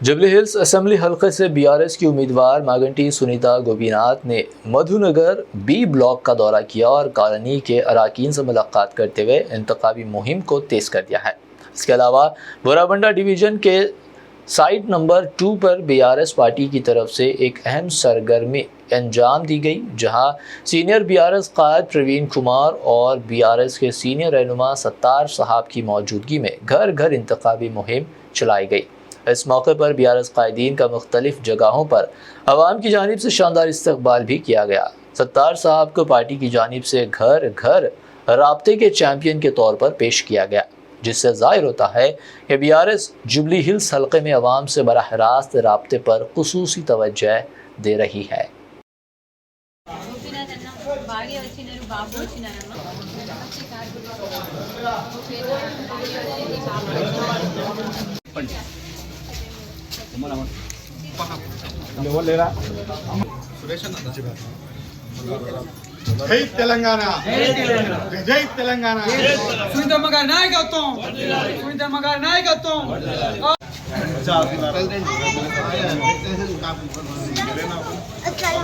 Jubilee hills assembly हल्के से BRS की उम्मीदवार मागंटी सुनीता गोपीनाथ ने मधुनगर बी ब्लॉक का दौरा किया और कॉलोनी के अरकान से मुलाकात करते हुए इंतखाबी मुहिम को तेज कर दिया है। इसके अलावा बोराबंडा डिवीज़न के साइट नंबर 2 पर बीआरएस पार्टी की तरफ से एक अहम सरगर्मी अंजाम दी गई, जहां सीनियर बीआरएस कायद प्रवीण कुमार और बीआरएस के सीनियर रहनुमा सत्तार साहब की मौजूदगी में घर घर इंतखाबी मुहिम चलाई गई। इस मौके पर बीआरएस कायदीन का मुख्तलिफ जगहों पर अवाम की जानिब से शानदार इस्तकबाल भी किया गया। सत्तार साहब को पार्टी की जानिब से घर घर राब्ते के चैंपियन के तौर पर पेश किया गया, जिससे जाहिर होता है कि बीआरएस जुबली हिल्स हल्के में अवाम से बराह रास्त राब्ते पर खुसूसी तवज्जो दे रही है। జై తెలంగాణ, జై తెలంగాణ. సునీతమ్మ గారి నాయకత్వం, సునీతమ్మ గారి నాయకత్వం. अच्छा